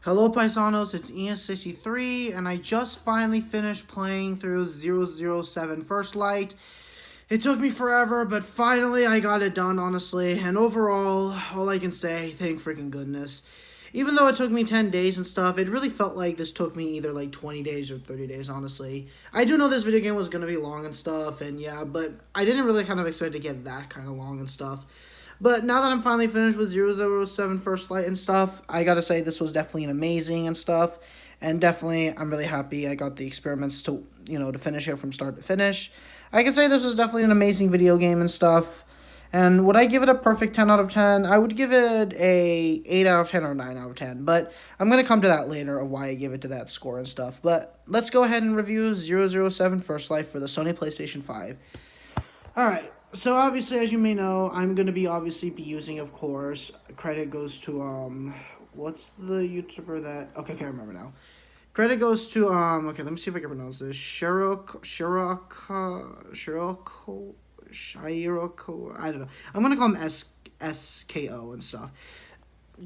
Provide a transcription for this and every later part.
Hello Paisanos, it's Ian63, and I just finally finished playing through 007 First Light. It took me forever, but finally I got it done, honestly, and overall, all I can say, thank freaking goodness. Even though it took me 10 days and stuff, it really felt like this took me either like 20 days or 30 days, honestly. I do know this video game was going to be long and stuff, and yeah, but I didn't really kind of expect to get that kind of long and stuff. But now that I'm finally finished with 007 First Light and stuff, I gotta say this was definitely an amazing and stuff. And definitely, I'm really happy I got the experiments to, to finish it from start to finish. I can say this was definitely an amazing video game and stuff. And would I give it a perfect 10 out of 10? I would give it a 8 out of 10 or 9 out of 10. But I'm going to come to that later of why I give it to that score and stuff. But let's go ahead and review 007 First Light for the Sony PlayStation 5. Alright. So obviously, as you may know, I'm gonna be using, of course, credit goes to what's the YouTuber that? Okay, I can't remember now. Credit goes to okay, let me see if I can pronounce this. Shiroko, I don't know. I'm gonna call him SKO and stuff.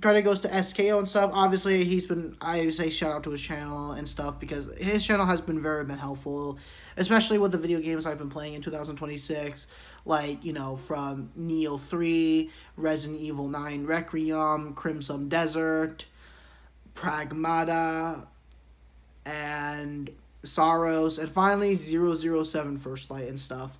Credit goes to SKO and stuff. Obviously, I say shout out to his channel and stuff because his channel has been helpful, especially with the video games I've been playing in 2026, like, from Neo 3, Resident Evil 9 Requiem, Crimson Desert, Pragmata, and Sorrows, and finally 007 First Light and stuff.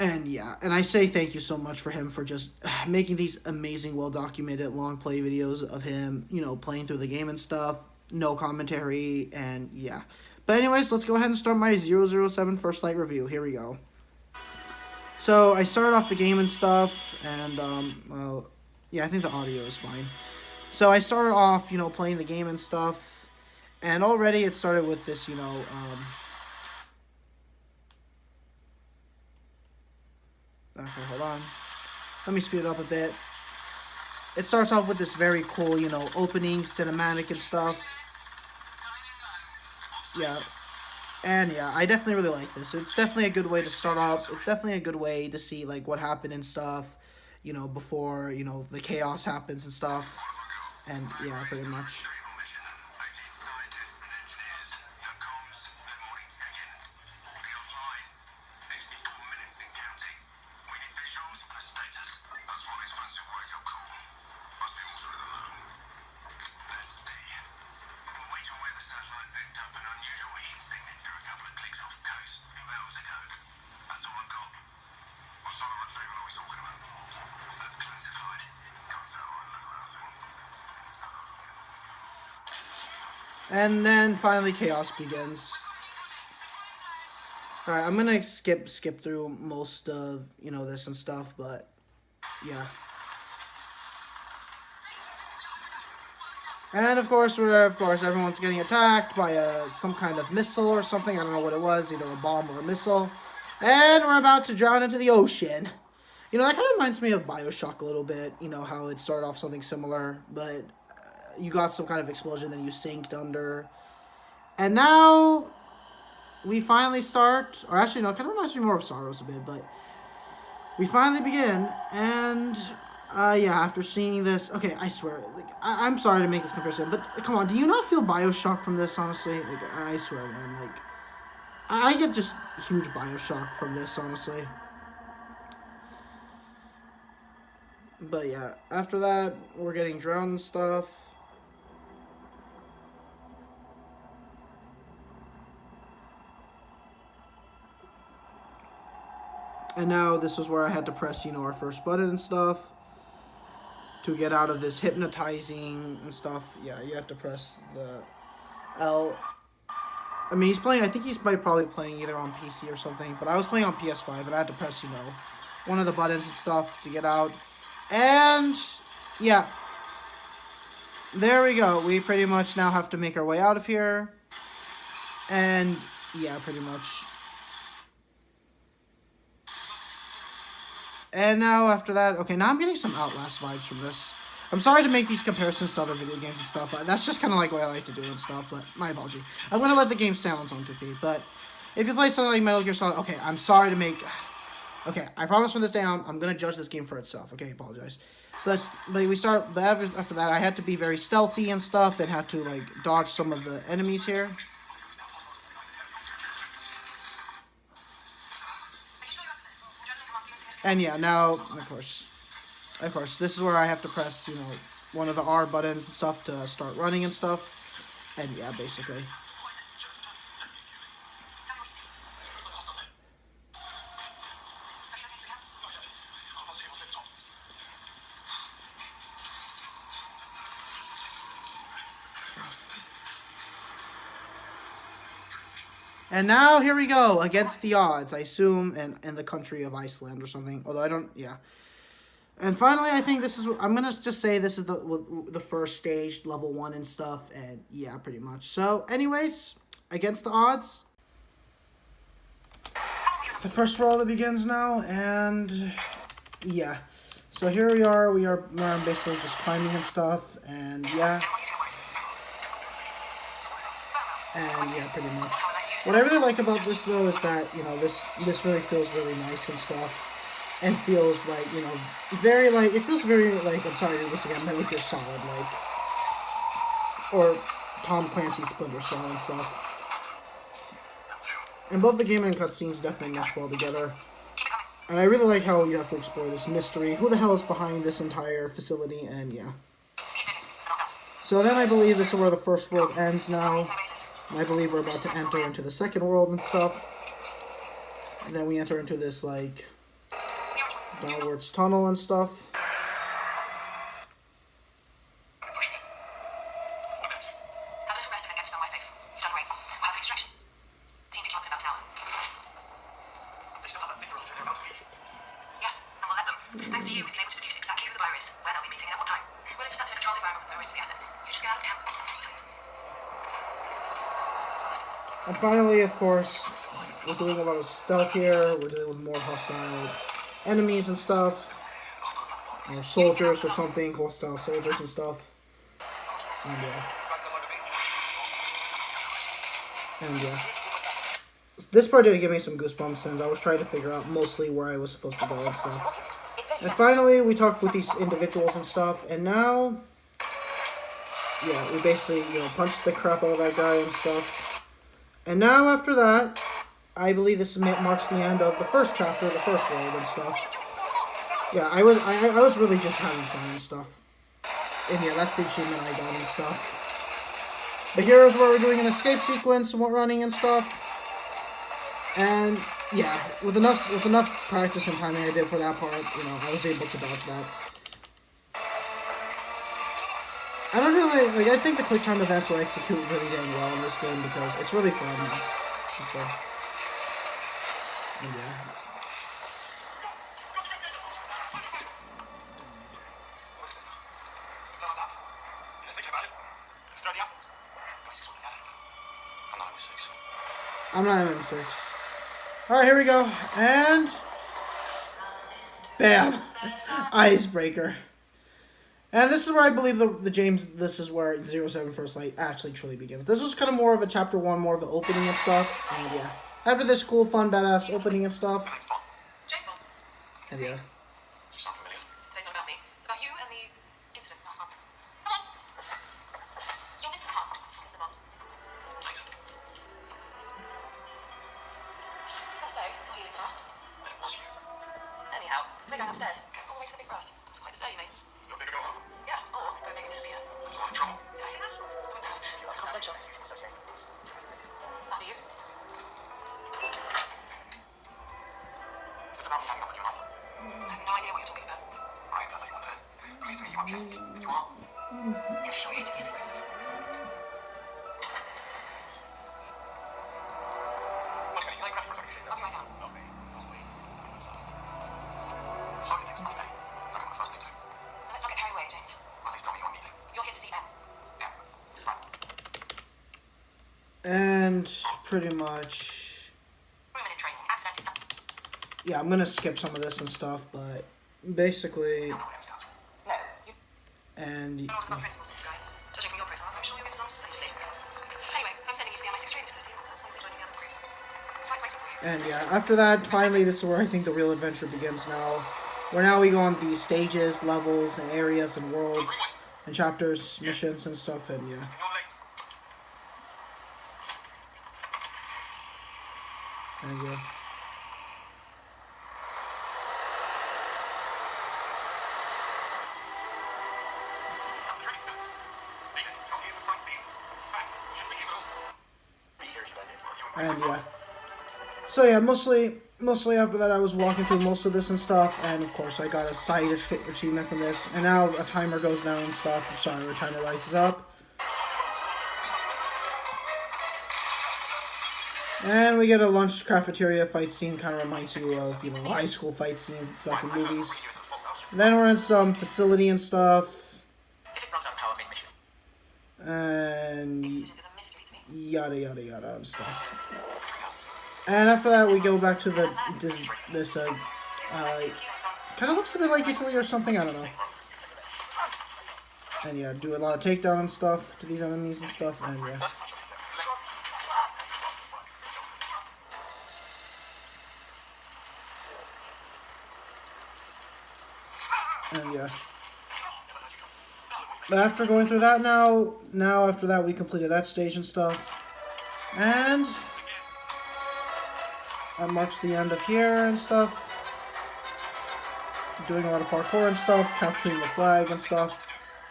And yeah, and I say thank you so much for him for just making these amazing, well-documented, long play videos of him, playing through the game and stuff. No commentary, and yeah. But anyways, let's go ahead and start my 007 First Light review. Here we go. So, I started off the game and stuff, and, well, yeah, I think the audio is fine. So, I started off, playing the game and stuff, and already it started with this, okay, hold on. Let me speed it up a bit. It starts off with this very cool, opening, cinematic and stuff. Yeah. And yeah, I definitely really like this. It's definitely a good way to start off. It's definitely a good way to see, like, what happened and stuff, before, the chaos happens and stuff. And yeah, pretty much. And then finally chaos begins. Alright, I'm gonna skip through most of, this and stuff, but yeah. And of course, everyone's getting attacked by some kind of missile or something. I don't know what it was, either a bomb or a missile. And we're about to drown into the ocean. That kind of reminds me of BioShock a little bit. How it started off something similar, but you got some kind of explosion, then you sinked under. And now we finally start, or actually, no, it kind of reminds me more of Sorrows a bit, but we finally begin. And yeah, after seeing this, okay, I swear, like, I'm sorry to make this comparison, but come on, do you not feel BioShock from this, honestly? Like, I swear, man, like, I get just huge BioShock from this, honestly. But yeah, after that, we're getting drowned and stuff. And now this was where I had to press, our first button and stuff to get out of this hypnotizing and stuff. Yeah, you have to press the L. I mean, I think he's probably playing either on PC or something, but I was playing on PS5 and I had to press, one of the buttons and stuff to get out. And yeah, there we go. We pretty much now have to make our way out of here. And yeah, pretty much. And now after that, okay, now I'm getting some Outlast vibes from this. I'm sorry to make these comparisons to other video games and stuff. That's just kind of like what I like to do and stuff, but my apology. I'm going to let the game stay on its own 2 feet, but if you play something like Metal Gear Solid, okay, I'm sorry to make... Okay, I promise from this day on, I'm gonna judge this game for itself. Okay, I apologize. But after that, I had to be very stealthy and stuff, and had to like dodge some of the enemies here. And yeah, now of course, this is where I have to press, you know, one of the R buttons and stuff to start running and stuff. And yeah, basically. And now here we go, against the odds, I assume, in the country of Iceland or something. Although I don't, yeah. And finally, I think this is, I'm going to just say this is the first stage, level 1 and stuff. And yeah, pretty much. So anyways, against the odds. The first roll that begins now, and yeah. So here we are basically just climbing and stuff, and yeah. And yeah, pretty much. What I really like about this, though, is that, you know, this really feels really nice and stuff. And feels like, you know, very, like, it feels very, like, I'm sorry to do this again, Metal Gear Solid, like, or Tom Clancy's Splinter Cell and stuff. And both the game and cutscenes definitely mesh well together. And I really like how you have to explore this mystery. Who the hell is behind this entire facility? And yeah. So then I believe this is where the first world ends now. And I believe we're about to enter into the second world and stuff. And then we enter into this, like, downwards tunnel and stuff. Thanks to you, we've been able to deduce exactly who the buyer is, where they'll be meeting, and at what time. We'll intercept a control environment with no risk to the asset. You just get out of town. And finally, of course, we're doing a lot of stealth here. We're dealing with more hostile enemies and stuff. Or soldiers or something, hostile soldiers and stuff. And yeah. And yeah. This part did give me some goosebumps since I was trying to figure out mostly where I was supposed to go and stuff. And finally, we talked with these individuals and stuff, and now, yeah, we basically, you know, punched the crap out of that guy and stuff. And now, after that, I believe this marks the end of the first chapter, the first world and stuff. Yeah, I was really just having fun and stuff. And yeah, that's the achievement I got and stuff. But here's where we're doing an escape sequence and we're running and stuff. And yeah, with enough practice and timing I did for that part, you know, I was able to dodge that. I don't really, like, I think the quick time events will execute really damn well in this game because it's really fun. So, and yeah. I'm not M6. Alright, here we go. And bam! Icebreaker. And this is where I believe this is where 07 First Light actually truly begins. This was kind of more of a chapter 1, more of an opening and stuff. And yeah. After this cool, fun, badass opening and stuff. And yeah. Anyhow, we're going upstairs. All the way to the big brass. It's quite the stay, mate. You're big go home? Yeah, or go make it disappear. There's a lot of trouble. Did I say that? I wouldn't have. That's confidential. After you. Is this about me hanging up with you and Asa? I have no idea what you're talking about. Right, that's how you want to. Pleased to meet you, I'm James. If you are. Infuriatingly secretive. Monica, you like ready for a second? I'll be right down. Okay. Sorry, name's Money Penny. Is that my first name too? Let's not get carried away, James. At least tell me who I'm meeting. You're here to see M. Yeah. Right. And pretty much. Yeah, I'm gonna skip some of this and stuff, but basically. No. And. Yeah. Judging from your profile, I'm sure you'll get along splendidly. Anyway, I'm sending you to the MI6 training facility. I'll be joining the other groups. Flight's waiting for you. And yeah, after that, finally, this is where I think the real adventure begins now. Where now we go on these stages, levels, and areas, and worlds, and chapters, missions, and stuff, and yeah. And yeah. And yeah. So yeah, mostly after that I was walking through most of this and stuff, and of course I got a side achievement from this, and now a timer goes down and stuff. Sorry, a timer rises up. And we get a lunch cafeteria fight scene, kind of reminds you of, you know, high school fight scenes and stuff in movies. Then we're in some facility and stuff. And yada yada yada and stuff. And after that we go back to this kind of looks a bit like Italy or something, I don't know. And yeah, do a lot of takedown and stuff to these enemies and stuff, and yeah. And yeah. But after going through that now after that we completed that stage and stuff. And that marks the end of here and stuff. Doing a lot of parkour and stuff, capturing the flag and stuff.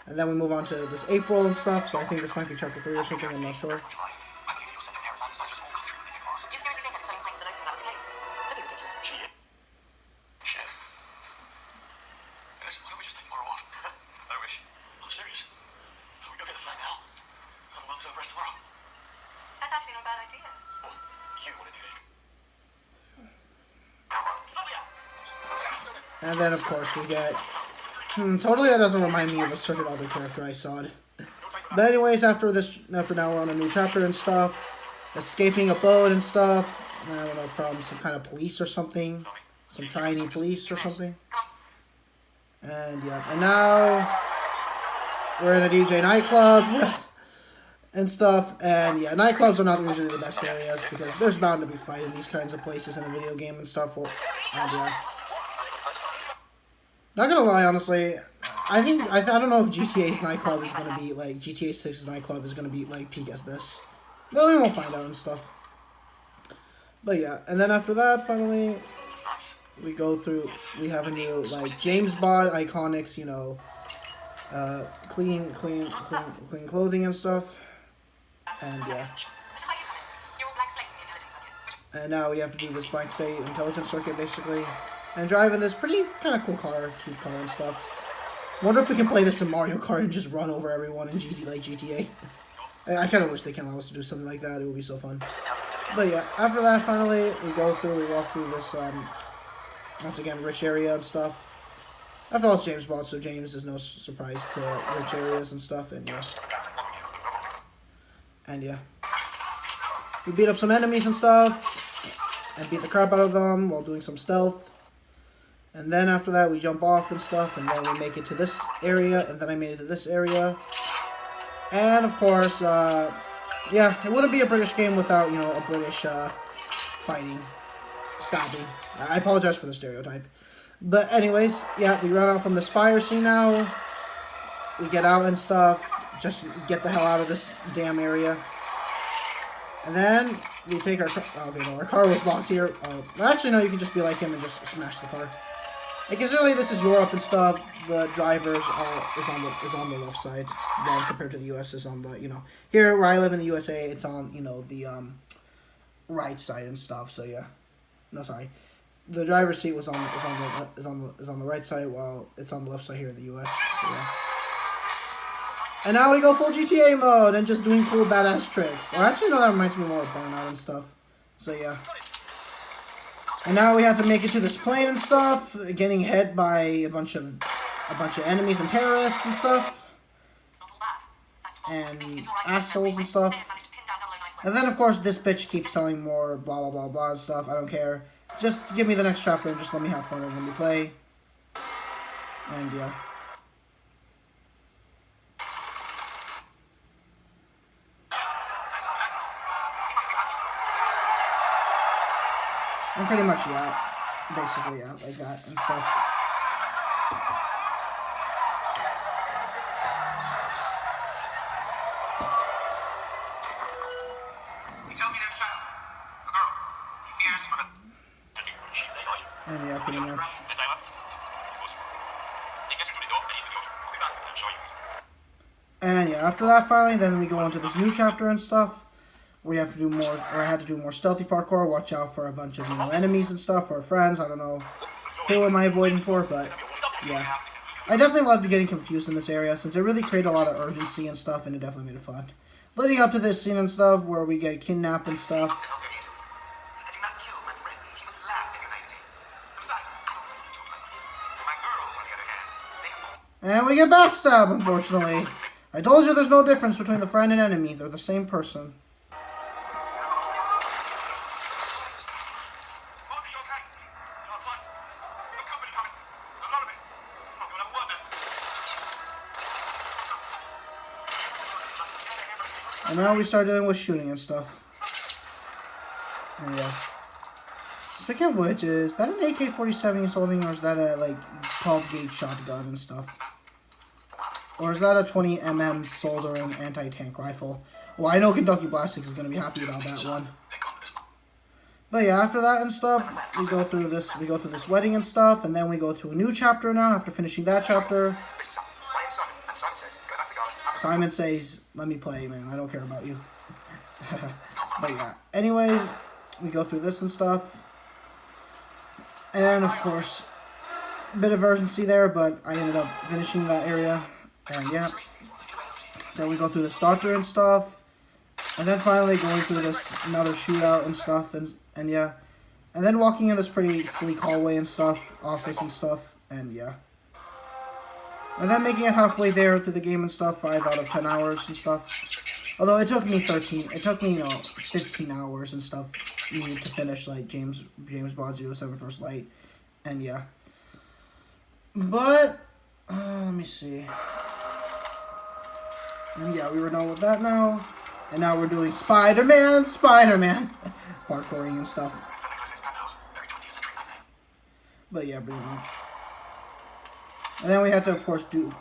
And then we move on to this April and stuff, so I think this might be chapter 3 or something, I'm not sure. And then, of course, we get... totally that doesn't remind me of a certain other character I saw. But anyways, after now we're on a new chapter and stuff. Escaping a boat and stuff. I don't know, from some kind of police or something. Some Chinese police or something. And yeah, and now... we're in a DJ nightclub. And stuff. And yeah, nightclubs are not usually the best areas, because there's bound to be fight in these kinds of places in a video game and stuff. And yeah. Not gonna lie, honestly, I don't know if GTA's nightclub is gonna be like GTA 6's nightclub is gonna be like peak as this. But we won't find out and stuff. But yeah, and then after that, finally, we go through. We have a new like James Bond iconics, you know, clean clothing and stuff. And yeah. And now we have to do this blank slate intelligence circuit basically. And driving this pretty kind of cool car, cute car and stuff. Wonder if we can play this in Mario Kart and just run over everyone in GTA. I kind of wish they can allow us to do something like that. It would be so fun. But yeah, after that, finally, we walk through this, once again, rich area and stuff. After all, it's James Bond, so James is no surprise to rich areas and stuff, and yeah. And yeah. We beat up some enemies and stuff, and beat the crap out of them while doing some stealth. And then after that, we jump off and stuff, and then we make it to this area, and then I made it to this area. And, of course, yeah, it wouldn't be a British game without, you know, a British, fighting, stabbing. I apologize for the stereotype. But anyways, yeah, we run out from this fire scene now. We get out and stuff, just get the hell out of this damn area. And then we take our car. Okay, no, our car was locked here. Well, actually, no, you can just be like him and just smash the car. Like, considering this is Europe and stuff, the drivers is on the left side. Then compared to the US, is on the, you know, here where I live in the USA, it's on, you know, the right side and stuff. So yeah, no, sorry, the driver's seat is on the right side, while it's on the left side here in the US. So yeah. And now we go full GTA mode and just doing cool badass tricks. Or actually, no, that reminds me more of Burnout and stuff. So yeah. And now we have to make it to this plane and stuff, getting hit by a bunch of enemies and terrorists and stuff, and assholes and stuff. And then of course this bitch keeps telling more blah blah blah blah and stuff. I don't care. Just give me the next chapter and just let me have fun and let me play. And yeah. And pretty much, yeah. Basically, yeah, like that and stuff. And yeah, pretty much. And yeah, after that finally, then we go into this new chapter and stuff. We have to do more, or I had to do more stealthy parkour, watch out for a bunch of, enemies and stuff, or friends, I don't know who am I avoiding for, but yeah. I definitely loved getting confused in this area, since it really created a lot of urgency and stuff, and it definitely made it fun. Leading up to this scene and stuff, where we get kidnapped and stuff. And we get backstabbed, unfortunately. I told you there's no difference between the friend and enemy. They're the same person. And now we start dealing with shooting and stuff. And yeah. Speaking of which, is that an AK-47 he's holding, or is that a, like, 12-gauge shotgun and stuff? Or is that a 20mm soldering anti-tank rifle? Well, I know Kentucky Blastics is going to be happy about that one. But yeah, after that and stuff, we go through this wedding and stuff, and then we go to a new chapter now, after finishing that chapter. Simon says, let me play, man. I don't care about you. But yeah. Anyways, we go through this and stuff. And, of course, a bit of urgency there, but I ended up finishing that area. And, yeah. Then we go through this doctor and stuff. And then finally going through this another shootout and stuff. And yeah. And then walking in this pretty sleek hallway and stuff. Office and stuff. And, yeah. And then making it halfway there through the game and stuff, 5 out of 10 hours and stuff. Although it took me 15 hours and stuff to finish, like, James Bond 07 First Light. And yeah. But, let me see. And yeah, we were done with that now. And now we're doing Spider-Man! Parkouring and stuff. But yeah, pretty much. And then we had to, of course, do,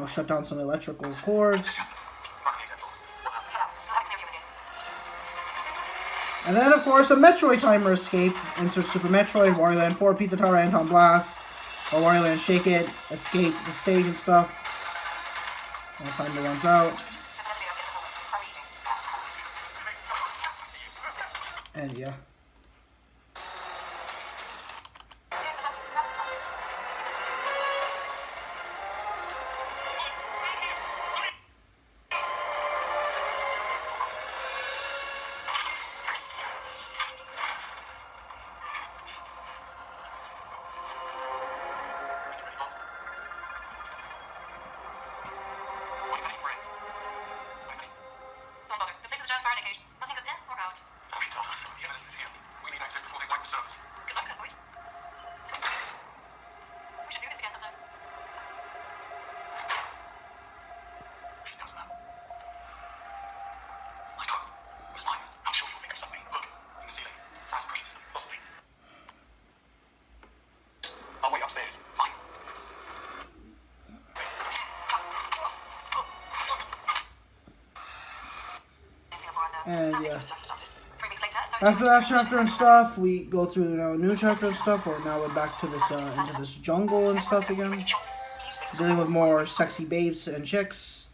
shut down some electrical cords. And then, of course, a Metroid timer escape. Insert Super Metroid, Wario Land 4, Pizza Tower, Anton Blast. Or Wario Land Shake It, escape the stage and stuff. When the timer runs out. And yeah. And yeah. After that chapter and stuff, we go through a new chapter and stuff, or now we're back to this into this jungle and stuff again. Dealing with more sexy babes and chicks.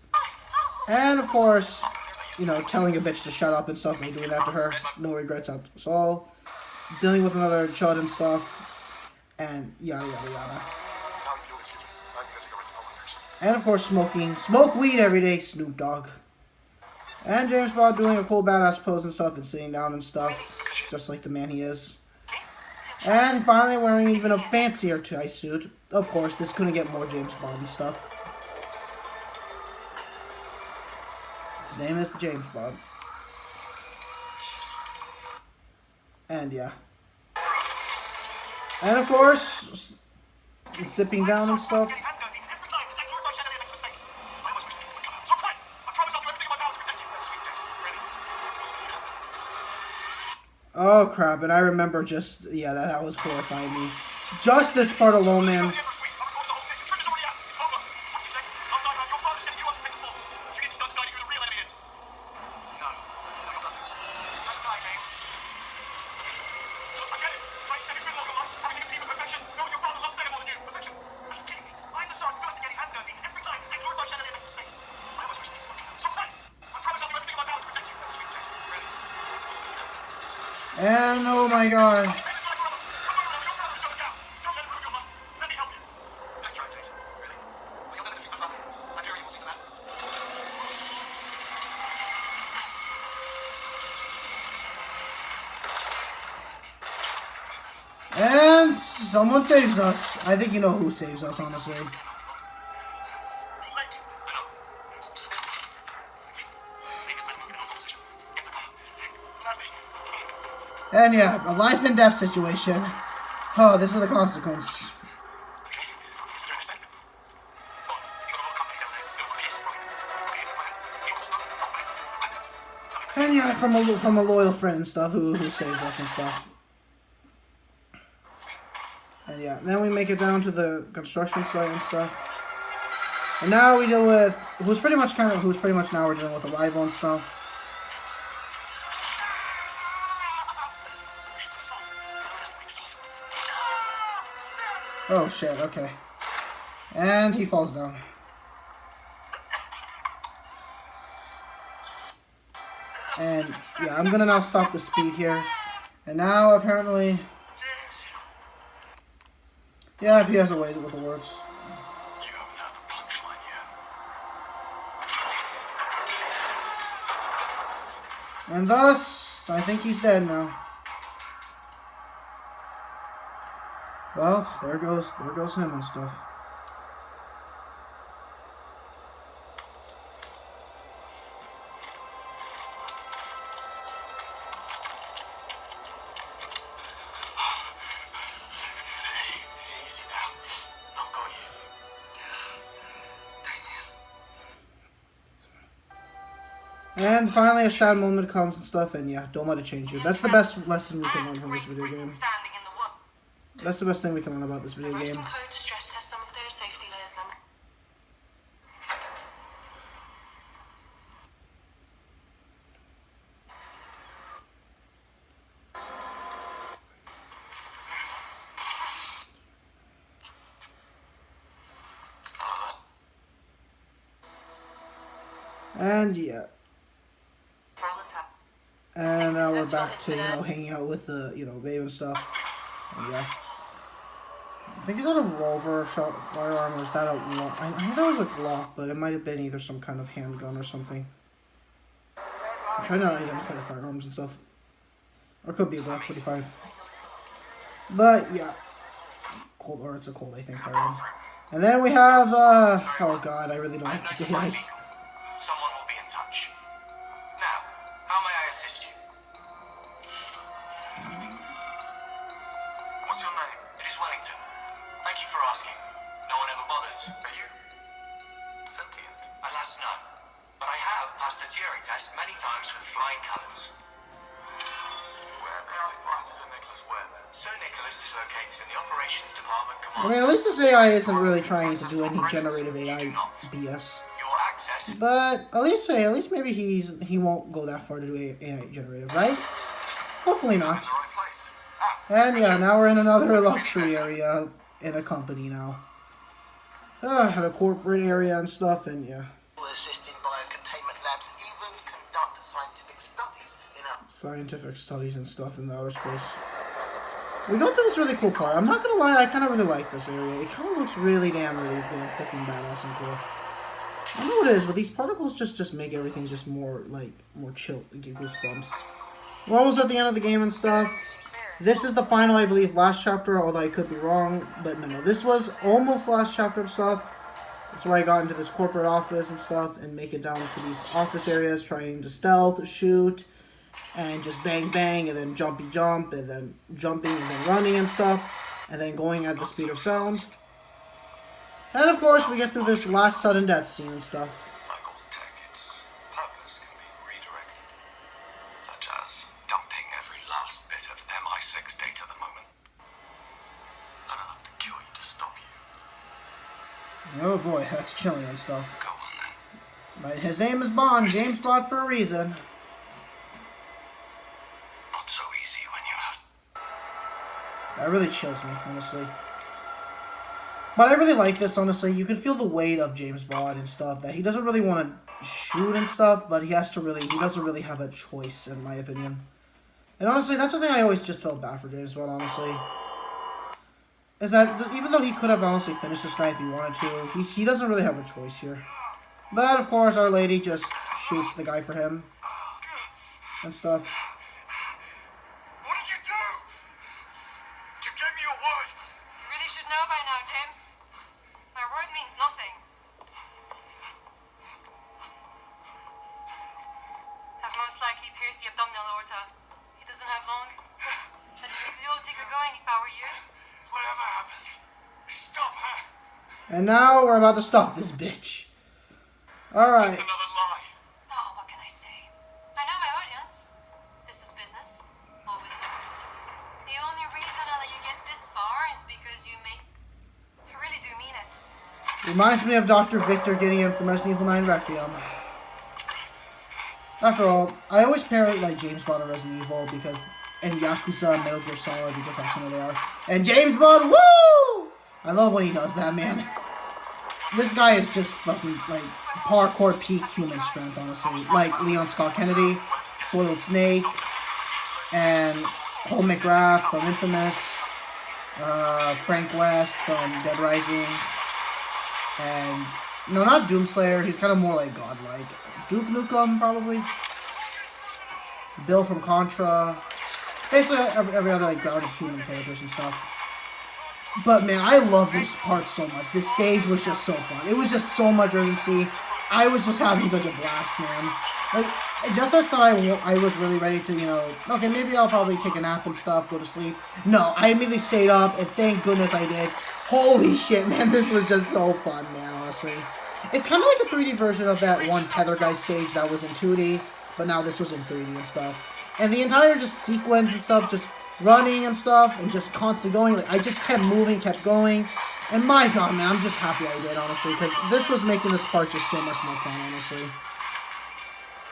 And of course, telling a bitch to shut up and stuff by doing that to her. No regrets at all. Dealing with another chud and stuff. And yada yada yada. And of course smoke weed every day, Snoop Dogg. And James Bond doing a cool badass pose and stuff and sitting down and stuff, just like the man he is. And finally wearing even a fancier tie suit. Of course, this couldn't get more James Bond and stuff. His name is James Bond. And yeah. And of course, sipping down and stuff. Oh crap, and I remember just, yeah, that was horrifying me. Just this part alone, man. And oh my god. And someone saves us. I think you know who saves us, honestly. And yeah, a life and death situation. Oh, this is the consequence. And yeah, from a loyal friend and stuff who saved us and stuff. And yeah, then we make it down to the construction site and stuff. And now we deal with who's pretty much now we're dealing with a rival and stuff. Oh shit, okay. And he falls down. And yeah, I'm gonna now stop the speed here. And now apparently, yeah, he has a way with the words. You haven't had the punchline yet. And thus, I think he's dead now. Well, there goes him and stuff. Easy now. I've got you. Damien. And finally a sad moment comes and stuff, and yeah, don't let it change you. That's the best lesson we can learn from this video game. That's the best thing we can learn about this video game. Code to stress test some of their safety layers, Lung. And yeah. And now we're back to, hanging out with the, babe and stuff. And yeah. I think is that a revolver shot firearm or is that a Glock? I think that was a Glock, but it might have been either some kind of handgun or something. I'm trying to identify the firearms and stuff. Or it could be a Glock 45. But yeah. Cold, or it's a Colt, I think, firearm. And then we have, oh god, I really don't like this device. Someone will be in touch. Now, how may I assist you? What's your name? It is Wellington. Thank you for asking. No one ever bothers. Are you sentient? Alas, no. But I have passed the Turing test many times with flying colours. Where may I find Sir Nicholas Webb? Sir Nicholas is located in the operations department command. I mean, at least this AI isn't really trying to do any generative AI BS. But at least maybe he won't go that far to do AI generative, right? Hopefully not. And yeah, now we're in another luxury area in a company now. At a corporate area and stuff, and yeah. Assisting biocontainment labs even conduct scientific studies in our Scientific studies and stuff in the outer space. We go through this really cool part. I'm not gonna lie, I kind of really like this area. It kind of looks really damn fucking badass and cool. I don't know what it is, but these particles just make everything just more chill, give goosebumps. We're almost at the end of the game and stuff. This is the final, I believe, last chapter, although I could be wrong, but no, this was almost last chapter and stuff. This is where I got into this corporate office and stuff, and make it down to these office areas, trying to stealth, shoot, and just bang bang, and then jumpy jump, and then jumping, and then running and stuff, and then going at the speed of sound. And of course, we get through this last sudden death scene and stuff. Like all tech, its purpose can be redirected, such as dumping every last bit Oh boy, that's chilling and stuff. Go on then. But his name is Bond, James Bond for a reason. Not so easy when you have... That really chills me, honestly. But I really like this, honestly. You can feel the weight of James Bond and stuff, that he doesn't really want to shoot and stuff, but he doesn't really have a choice, in my opinion. And honestly, that's something I always just felt bad for James Bond, honestly. Is that, even though he could have honestly finished this guy if he wanted to, he doesn't really have a choice here. But, of course, Our Lady just shoots the guy for him. And stuff. What did you do? You gave me your word. You really should know by now, James. My word means nothing. I've most likely pierced the abdominal aorta. He doesn't have long. I'd keep the old ticker going if I were you. Whatever happens, stop her. And now we're about to stop this bitch. Alright. Just another lie. Oh, what can I say? I know my audience. This is business. Always will. The only reason I let you get this far is because you make... I really do mean it. Reminds me of Dr. Victor Gideon from Resident Evil 9 Requiem. After all, I always pair like James Bond and Resident Evil because... and Yakuza and Metal Gear Solid because how similar they are. And James Bond, woo! I love when he does that, man. This guy is just fucking, like, parkour peak human strength, honestly. Like Leon Scott Kennedy, Soiled Snake, and Cole McGrath from Infamous, Frank West from Dead Rising, and, no, not Doomslayer, he's kind of more like godlike. Duke Nukem, probably. Bill from Contra. Basically, every other, like, grounded human characters and stuff. But, man, I love this part so much. This stage was just so fun. It was just so much urgency. I was just having such a blast, man. Like, just as that I was really ready to, you know, okay, maybe I'll probably take a nap and stuff, go to sleep. No, I immediately stayed up, and thank goodness I did. Holy shit, man, this was just so fun, man, honestly. It's kind of like a 3D version of that one Tether Guy stage that was in 2D, but now this was in 3D and stuff. And the entire just sequence and stuff, just running and stuff, and just constantly going. Like, I just kept moving, kept going. And my god, man, I'm just happy I did, honestly, because this was making this part just so much more fun, honestly.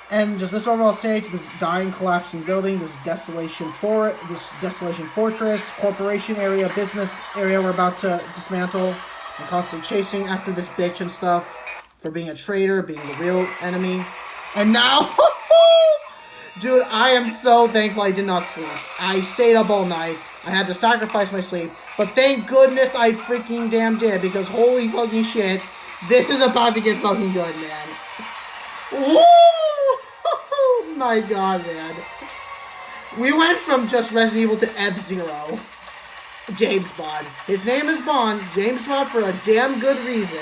And just this overall stage, this dying, collapsing building, this desolation fortress, corporation area, business area we're about to dismantle, and constantly chasing after this bitch and stuff for being a traitor, being the real enemy. And now... Dude, I am so thankful I did not sleep. I stayed up all night. I had to sacrifice my sleep. But thank goodness I freaking damn did. Because holy fucking shit. This is about to get fucking good, man. Woo! Oh my god, man. We went from just Resident Evil to F-Zero. James Bond. His name is Bond. James Bond for a damn good reason.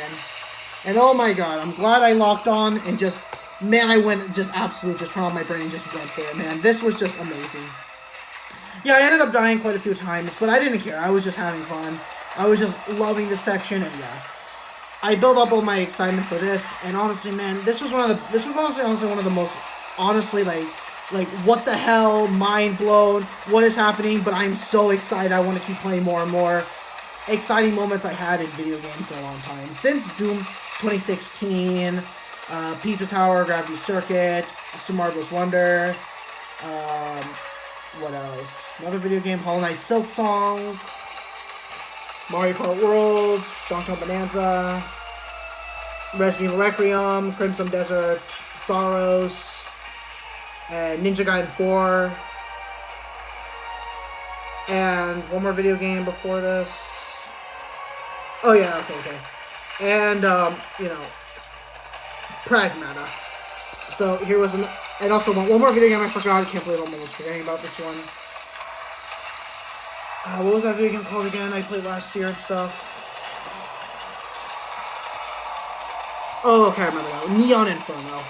And oh my god, I'm glad I locked on and just... Man, I went just absolutely just turned on my brain and just went for it, man. This was just amazing. Yeah, I ended up dying quite a few times, but I didn't care. I was just having fun. I was just loving this section, and yeah. I built up all my excitement for this, and honestly, man, this was honestly one of the most, honestly, like, what the hell, mind blown, what is happening, but I'm so excited. I want to keep playing more and more. Exciting moments I had in video games for a long time. Since Doom 2016... Pizza Tower, Gravity Circuit, Super Mario Bros. Wonder, what else? Another video game, Hollow Knight Silk Song, Mario Kart World, Donkey Kong Bonanza, Resident Evil Requiem, Crimson Desert, Sorrows, and Ninja Gaiden 4, and one more video game before this. Oh yeah, okay. And, you know, Pragmata. So here was and also one more video game I forgot. I can't believe I'm almost forgetting about this one. What was that video game called again? I played last year and stuff. Oh, okay, I remember that. Neon Inferno.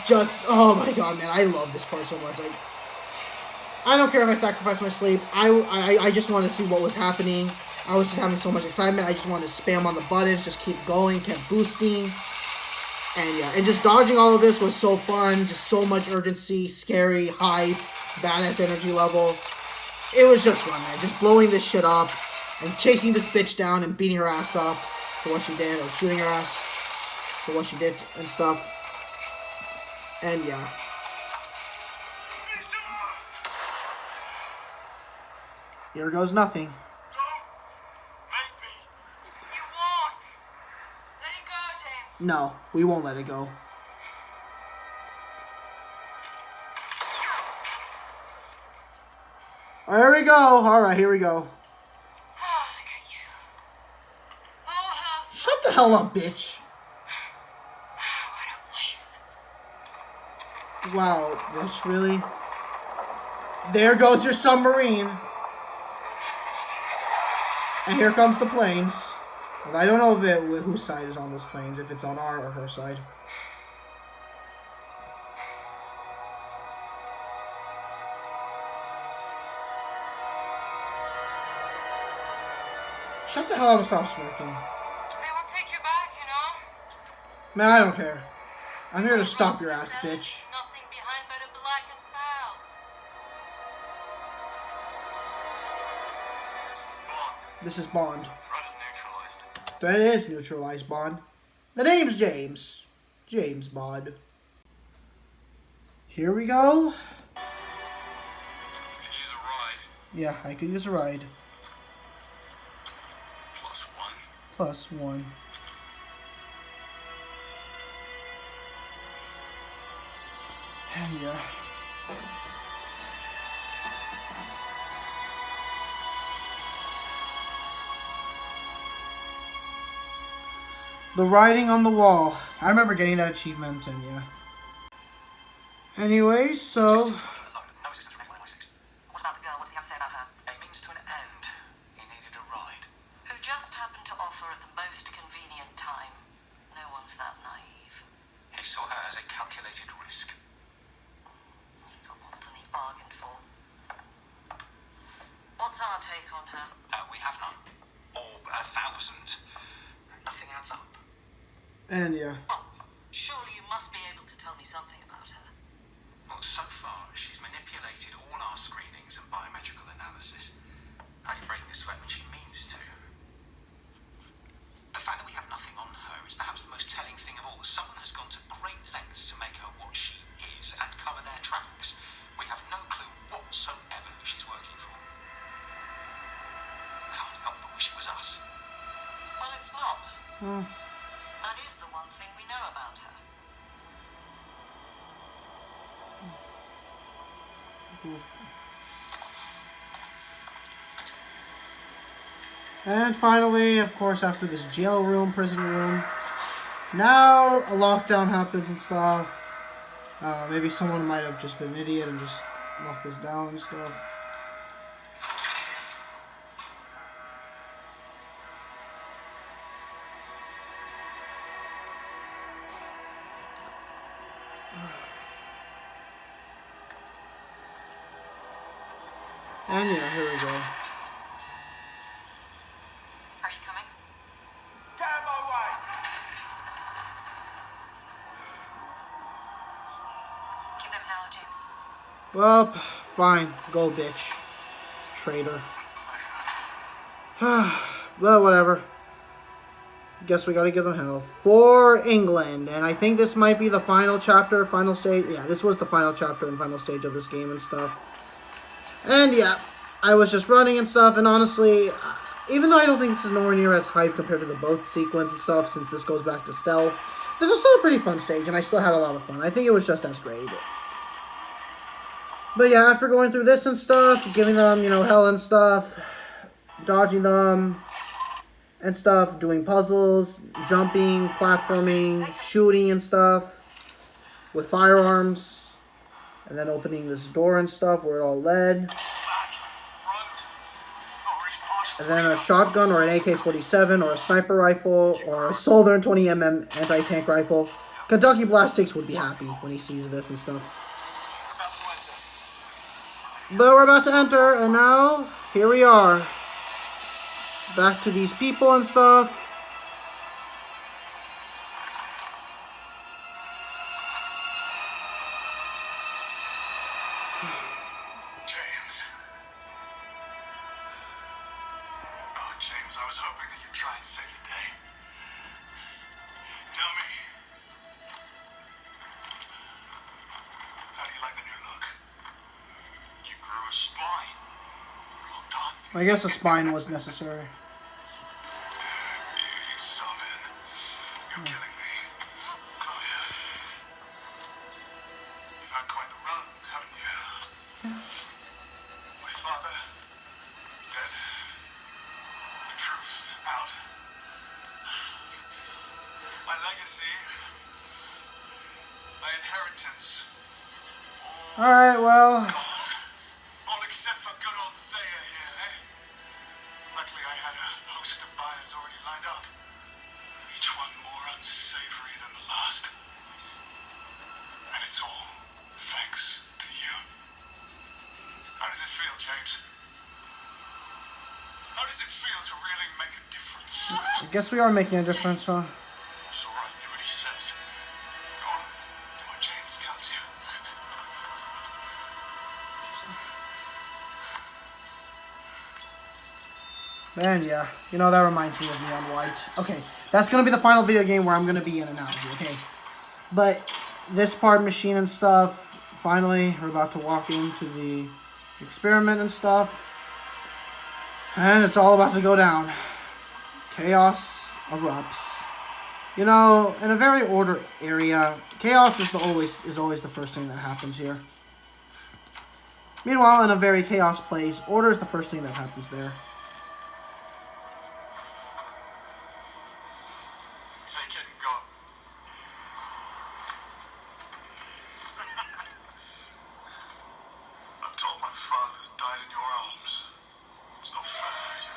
Just, oh my god, man, I love this part so much. Like, I don't care if I sacrifice my sleep. I just wanted to see what was happening. I was just having so much excitement. I just wanted to spam on the buttons, just keep going, kept boosting. And yeah, and just dodging all of this was so fun. Just so much urgency, scary, hype, badass energy level. It was just fun, man. Just blowing this shit up and chasing this bitch down and beating her ass up. for what she did, or shooting her ass for what she did and stuff. And yeah. Here goes nothing. You won't. Let it go, James. No, we won't let it go. Here we go. Alright, here we go. Oh, look at you. Whole house. Shut the hell up, bitch. What a waste. Wow, bitch, really? There goes your submarine. And here comes the planes. Well, I don't know if whose side is on those planes, if it's on our or her side. Shut the hell up and stop smirking. They won't take you back, you know. Man, I don't care. I'm here to stop your ass, bitch. Nothing behind but a black and foul. This is Bond. This is Bond. Threat is neutralized. That is neutralized, Bond. The name's James. James Bond. Here we go. You can use a ride. Yeah, I could use a ride. +1. +1. And yeah. The writing on the wall. I remember getting that achievement, and yeah. Anyway, so... No assistance from anyone in I-6. What about the girl? What does he have to say about her? A means to an end. He needed a ride. Who just happened to offer at the most convenient time. No one's that naive. He saw her as a calculated risk. He got more than he bargained for. What's our take on her? We have none. Or 1,000. Nothing adds up. And yeah. Well, surely you must be able to tell me something about her. Well, so far, she's manipulated all our screenings and biometrical analysis. Only breaking a sweat when she means to. The fact that we have nothing on her is perhaps the most telling thing of all. Someone has gone to great lengths to make her what she is and cover their tracks. We have no clue whatsoever who she's working for. Can't help but wish it was us. Well, it's not. Hmm. That is the one thing we know about her. And finally, of course, after this jail room, prison room, now a lockdown happens and stuff. Maybe someone might have just been an idiot and just locked this down and stuff. And yeah, here we go. Are you coming? Get out of my way! Give them hell, James. Well, fine. Go, bitch. Traitor. Well, whatever. Guess we gotta give them hell. For England. And I think this might be the final chapter, final stage. Yeah, this was the final chapter and final stage of this game and stuff. And yeah, I was just running and stuff. And honestly, even though I don't think this is nowhere near as hype compared to the boat sequence and stuff, since this goes back to stealth, this was still a pretty fun stage. And I still had a lot of fun. I think it was just as great. But yeah, after going through this and stuff, giving them, you know, hell and stuff, dodging them and stuff, doing puzzles, jumping, platforming, shooting and stuff with firearms, and then opening this door and stuff where it all led, and then a shotgun or an AK-47 or a sniper rifle or a Soldern 20mm anti-tank rifle. Kentucky Blastics would be happy when he sees this and stuff. But we're about to enter, and now, here we are. Back to these people and stuff. James. Oh, James, I was hoping that you'd try and save the day. I guess a spine was necessary. You son of it. You're killing me. Oh, yeah. You've had quite the run, haven't you? My father, dead. The truth out. My legacy. My inheritance. Alright, well. All except for good old Thea here, eh? Luckily I had a host of buyers already lined up. Each one more unsavory than the last. And it's all thanks to you. How does it feel, James? How does it feel to really make a difference? I guess we are making a difference, huh? It's alright, do what he says. Go on, do what James tells you. And yeah, you know, that reminds me of Neon White. Okay, that's going to be the final video game where I'm going to be in analogy, okay? But this part, machine and stuff, finally, we're about to walk into the experiment and stuff. And it's all about to go down. Chaos erupts. You know, in a very ordered area, chaos is always the first thing that happens here. Meanwhile, in a very chaos place, order is the first thing that happens there. Take it and go. I'm told my father died in your arms. It's not fair, you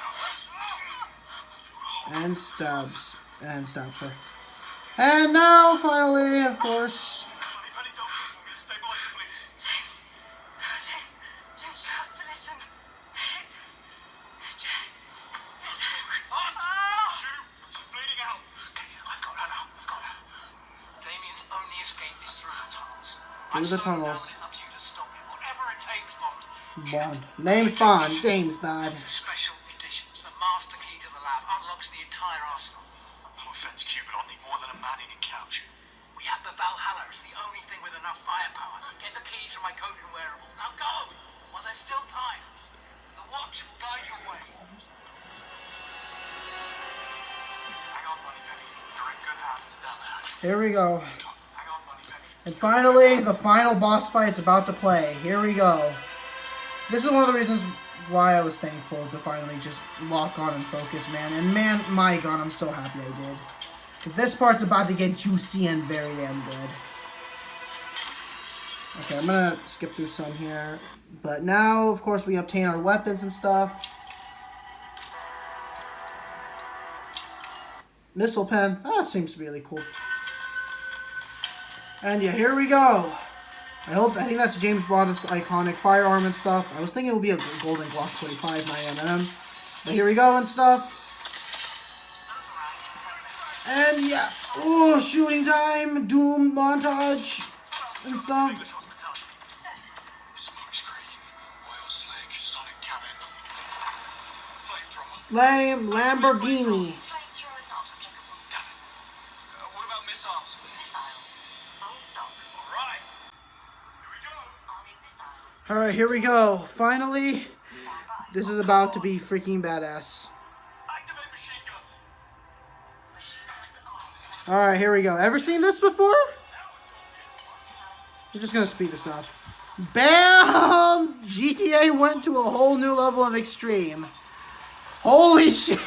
know. And stabs. And stabs her. And now, finally, of course. Penny, Penny, don't leave me. Stabilize, please. James, you have to listen. James. Shoot! She's bleeding out. Okay, I've got her now. I've got her. Damien's only escape is through the tunnels. Through the tunnels. It's up to you to stop him. Whatever it takes, Bond. Bond. Name's Bond. James Bond. It's a special edition. It's the master key to the lab. Unlocks the entire arsenal. No offense, Cupid. I'll need more than a man in a couch. We have the Valhalla. It's the only thing with enough firepower. Get the keys from my coat and wearables. Now go! While there's still time. The watch will guide your way. Hang on, Moneypenny. You're in good hands. Down there. Here we go. Hang on, Moneypenny. And finally, the final boss fight's about to play. Here we go. This is one of the reasons why I was thankful to finally just lock on and focus, man. And man, my god, I'm so happy I did. Because this part's about to get juicy and very damn good. Okay, I'm going to skip through some here. But now, of course, we obtain our weapons and stuff. Missile pen. Oh, that seems really cool. And yeah, here we go. I think that's James Bond's iconic firearm and stuff. I was thinking it would be a Golden Glock 25 9mm. But here we go and stuff. And yeah. Oh, shooting time. Doom montage and stuff. Smoke screen, oil slick, sonic cannon, flamethrower. Flame Lamborghini. Flamethrower not applicable. What about missiles? Missiles. Full stop. All right. Here we go. Arming missiles. Alright, here we go. Finally, Stand by. this is about to be freaking badass. Activate machine guns. Machine guns armed. Alright, here we go. Ever seen this before? I'm just gonna speed this up. BAM! GTA went to a whole new level of extreme. Holy shit.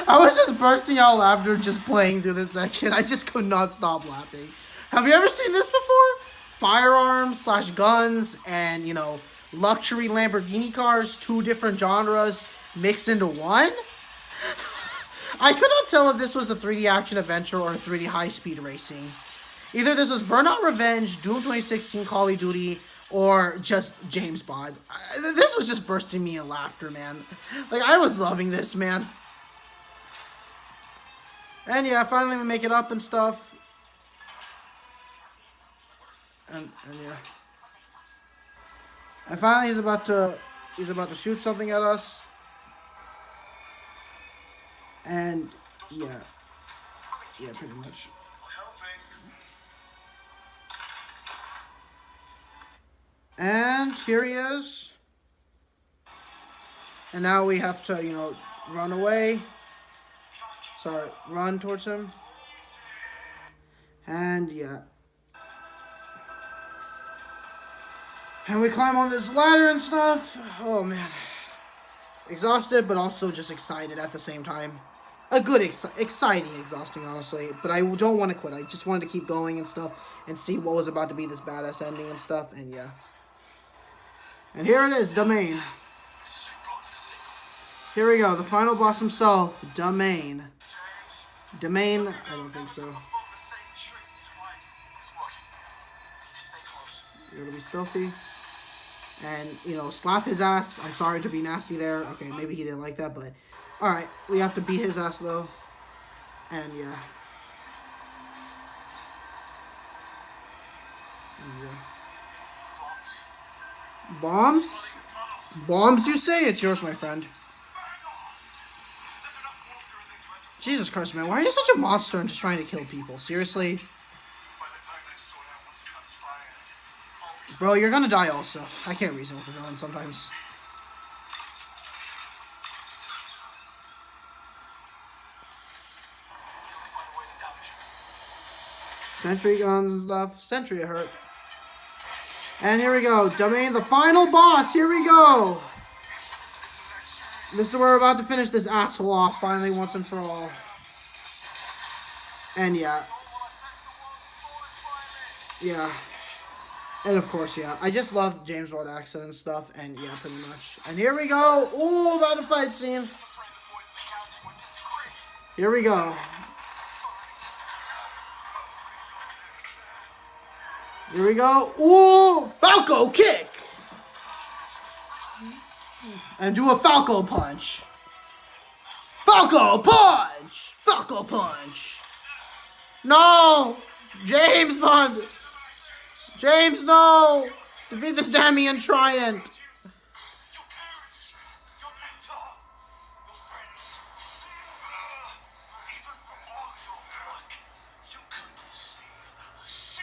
I was just bursting out laughter just playing through this section. I just could not stop laughing. Have you ever seen this before? Firearms slash guns and, you know, luxury Lamborghini cars, two different genres mixed into one? I could not tell if this was a 3D action adventure or a 3D high-speed racing. Either this was Burnout Revenge, Doom 2016, Call of Duty, or just James Bond. This was just bursting me in laughter, man. Like, I was loving this, man. And yeah, finally we make it up and stuff. And yeah. And finally he's about to shoot something at us. And yeah. Yeah, pretty much. And here he is. And now we have to, run away. Sorry, run towards him. And yeah. And we climb on this ladder and stuff. Oh man. Exhausted, but also just excited at the same time. A good, exciting, exhausting, honestly. But I don't want to quit. I just wanted to keep going and stuff. And see what was about to be this badass ending and stuff. And yeah. And here it is, Domain. Here we go, the final boss himself, Domain. Domain, I don't think so. You're gonna be stealthy. And, slap his ass. I'm sorry to be nasty there. Okay, maybe he didn't like that, but... Alright, we have to beat his ass, though. And, yeah. Bombs? Bombs, you say? It's yours, my friend. Jesus Christ, man. Why are you such a monster and just trying to kill people? Seriously? Bro, you're gonna die also. I can't reason with the villain sometimes. Sentry guns and stuff. Sentry hurt. And here we go. Domain, the final boss. Here we go. This is where we're about to finish this asshole off finally once and for all. And yeah. Yeah. And of course, yeah. I just love James Bond accent and stuff. And yeah, pretty much. And here we go. Ooh, about a fight scene. Here we go. Here we go. Ooh, Falco kick. And do a Falco punch. Falco punch. Falco punch. No. James Bond. James, no. Defeat this Damian Tryant.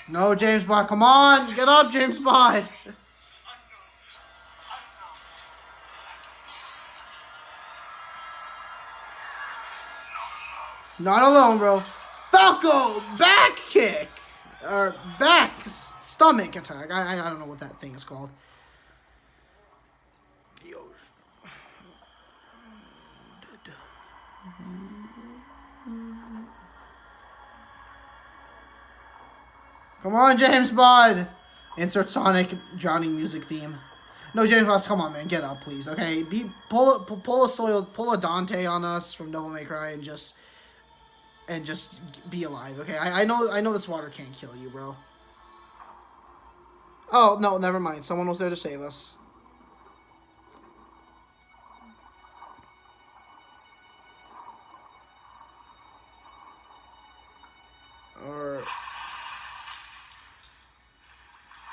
No, James Bond, come on! Get up, James Bond! Not alone, bro. Falco! Back kick! Or back stomach attack. I don't know what that thing is called. Come on, James Bond! Insert Sonic drowning music theme. No, James Bond, come on, man, get up, please. Okay, pull a Dante on us from Devil May Cry and just be alive. Okay, I know this water can't kill you, bro. Oh no, never mind. Someone was there to save us. Or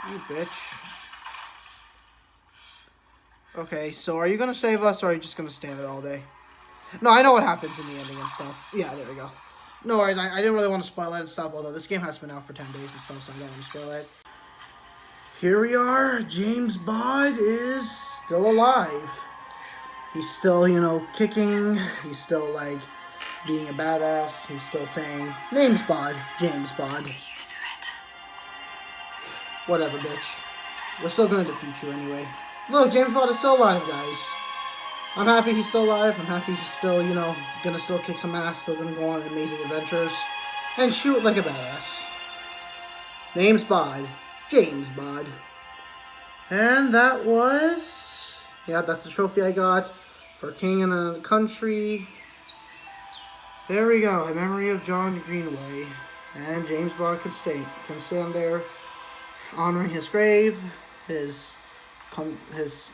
you bitch. Okay, so are you gonna save us, or are you just gonna stand there all day? No, I know what happens in the ending and stuff. Yeah, there we go. No worries, I didn't really want to spoil it and stuff, although this game has been out for 10 days and stuff, so I don't want to spoil it. Here we are. James Bond is still alive. He's still, kicking. He's still, being a badass. He's still saying, name's Bond, James Bond. Get used to it. Whatever, bitch. We're still gonna defeat you anyway. Look, James Bond is still alive, guys. I'm happy he's still alive. I'm happy he's still, gonna still kick some ass. Still gonna go on amazing adventures. And shoot like a badass. Name's Bond. James Bond. And that was... Yeah, that's the trophy I got for King in a Country. There we go. A memory of John Greenway. And James Bond can stand there honoring his grave. His is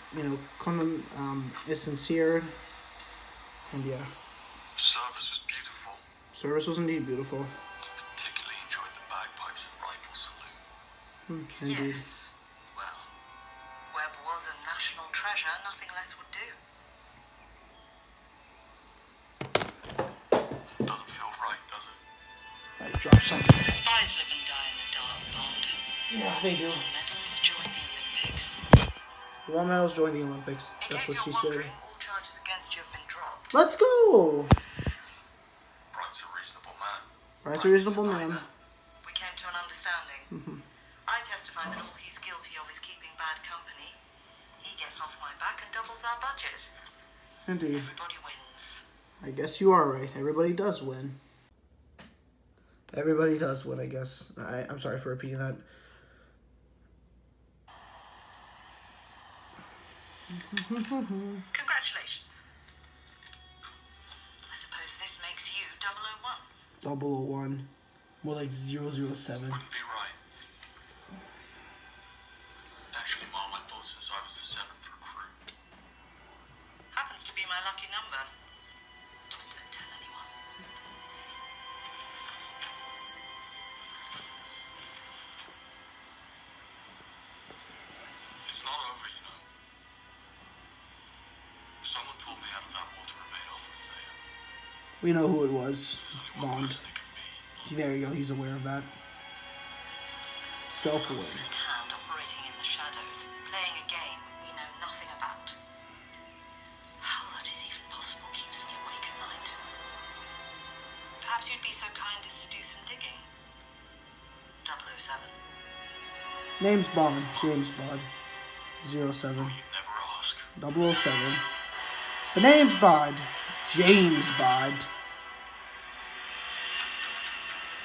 sincere. And yeah. Service was beautiful. Service was indeed beautiful. I particularly enjoyed the bagpipes and rifle salute. Indeed. Yes. Well, Webb was a national treasure. Nothing less would do. Doesn't feel right, does it? I dropped something. Spies live and die in the dark, Bond. Yeah, they do. Medals join the Olympics. Raw medals join the Olympics. In That's case what she you're said. wondering, all charges appears to have been dropped. Let's go! Bright's a reasonable man. Bright's a reasonable man. We came to an understanding. I testify that all he's guilty of is keeping bad company. He gets off my back and doubles our budget. Indeed. Everybody wins. I guess you are right. Everybody does win. Everybody does win, I guess. I'm sorry for repeating that. Congratulations. I suppose this makes you 001. 001. More like 007. Wouldn't be right. Actually, Mom, I thought since I was the 7th recruit. Happens to be my lucky number. Just don't tell anyone. It's not over, you know. Someone pulled me out of that water and made off with Thea. We know who it was. There's only one Bond. person it can be. There you go. He's aware of that. Self-aware. Sick hand operating in the shadows, playing a game we know nothing about. How that is even possible keeps me awake at night. Perhaps you'd be so kind as to do some digging. 007. Name's Bond. James Bond. 07. You'd never ask. 007. The name's Bond. James Bond.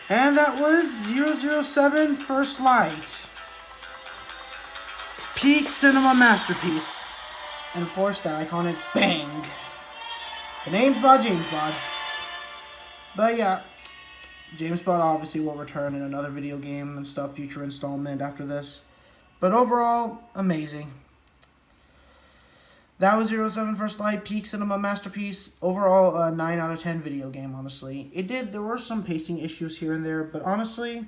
And that was 007 First Light. Peak cinema masterpiece. And of course, that iconic bang. The name's Bond, James Bond. But yeah, James Bond obviously will return in another video game and stuff, future installment after this. But overall, amazing. That was 007 First Light, peak cinema masterpiece. Overall, a 9 out of 10 video game, honestly. There were some pacing issues here and there, but honestly,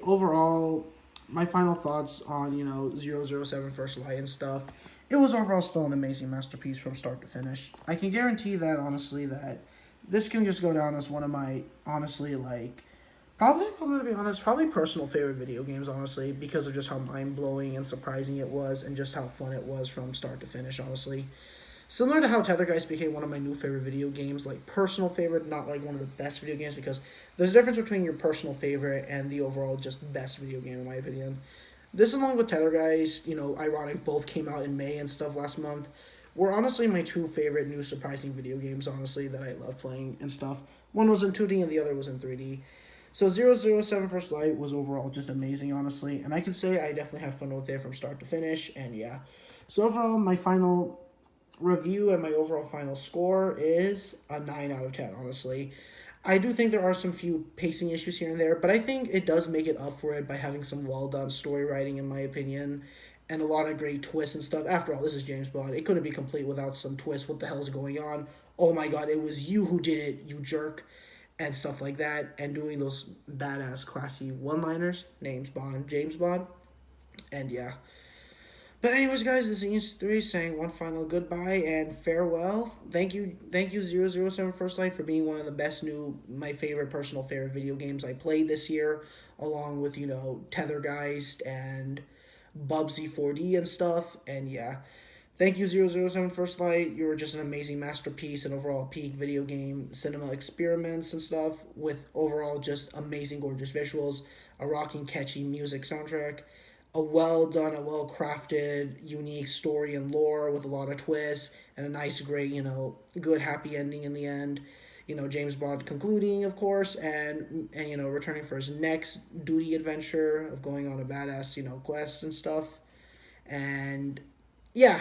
overall, my final thoughts on, 007 First Light and stuff, it was overall still an amazing masterpiece from start to finish. I can guarantee that, honestly, that this can just go down as one of my, honestly, probably, if I'm going to be honest, probably personal favorite video games, honestly, because of just how mind-blowing and surprising it was and just how fun it was from start to finish, honestly. Similar to how Tethergeist became one of my new favorite video games, personal favorite, not one of the best video games, because there's a difference between your personal favorite and the overall just best video game, in my opinion. This, along with Tethergeist, ironic, both came out in May and stuff last month, were honestly my two favorite new surprising video games, honestly, that I love playing and stuff. One was in 2D and the other was in 3D. So 007 First Light was overall just amazing, honestly. And I can say I definitely had fun with it from start to finish. And yeah. So overall, my final review and my overall final score is a 9 out of 10, honestly. I do think there are some few pacing issues here and there, but I think it does make it up for it by having some well-done story writing, in my opinion, and a lot of great twists and stuff. After all, this is James Bond. It couldn't be complete without some twists. What the hell's going on? Oh my god, it was you who did it, you jerk. And stuff like that, and doing those badass, classy one-liners. Name's Bond, James Bond, and yeah. But anyways, guys, this is E3 saying one final goodbye and farewell. Thank you 007 First Light for being one of the best my personal favorite video games I played this year, along with, Tethergeist and Bubsy 4D and stuff, and yeah. Thank you, 007 First Light. You were just an amazing masterpiece and overall peak video game cinema experiments and stuff with overall just amazing, gorgeous visuals, a rocking, catchy music soundtrack, a well-done, a well-crafted, unique story and lore with a lot of twists, and a nice, great, good, happy ending in the end. James Bond concluding, of course, and returning for his next duty adventure of going on a badass, quest and stuff. And, yeah.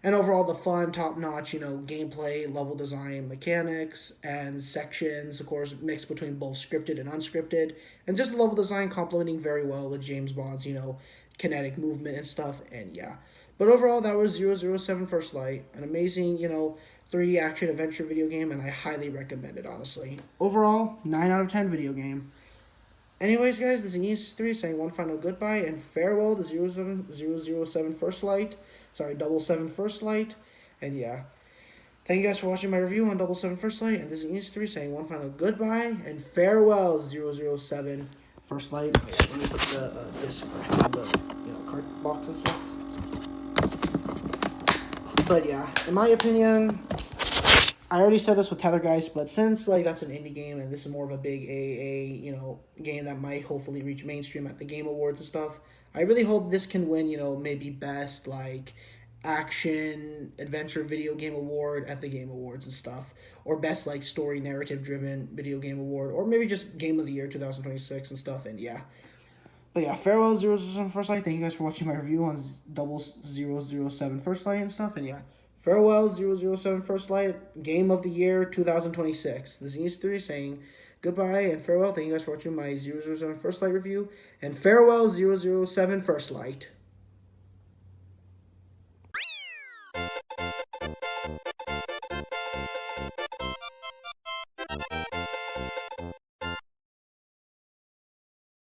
And overall, the fun, top-notch, gameplay, level design, mechanics, and sections, of course, mixed between both scripted and unscripted. And just the level design complementing very well with James Bond's, kinetic movement and stuff, and yeah. But overall, that was 007 First Light. An amazing, 3D action adventure video game, and I highly recommend it, honestly. Overall, 9 out of 10 video game. Anyways, guys, this is E3 saying one final goodbye and farewell to 007 First Light. Sorry, 007 First Light. And yeah. Thank you guys for watching my review on 007 First Light. And this is E3 saying one final goodbye and farewell 007 First Light. Yeah, let me put the disc in the card box and stuff. But yeah, in my opinion, I already said this with Tethergeist, but since like that's an indie game and this is more of a big AA, game that might hopefully reach mainstream at the Game Awards and stuff, I really hope this can win, maybe best like action adventure video game award at the Game Awards and stuff, or best like story narrative driven video game award, or maybe just Game of the Year 2026 and stuff. And yeah. But yeah, farewell 007 First Light. Thank you guys for watching my review on 007 First Light and stuff. And yeah, farewell 007 First Light, Game of the Year 2026. This is 3 saying goodbye and farewell. Thank you guys for watching my 007 First Light review. And farewell 007 First Light.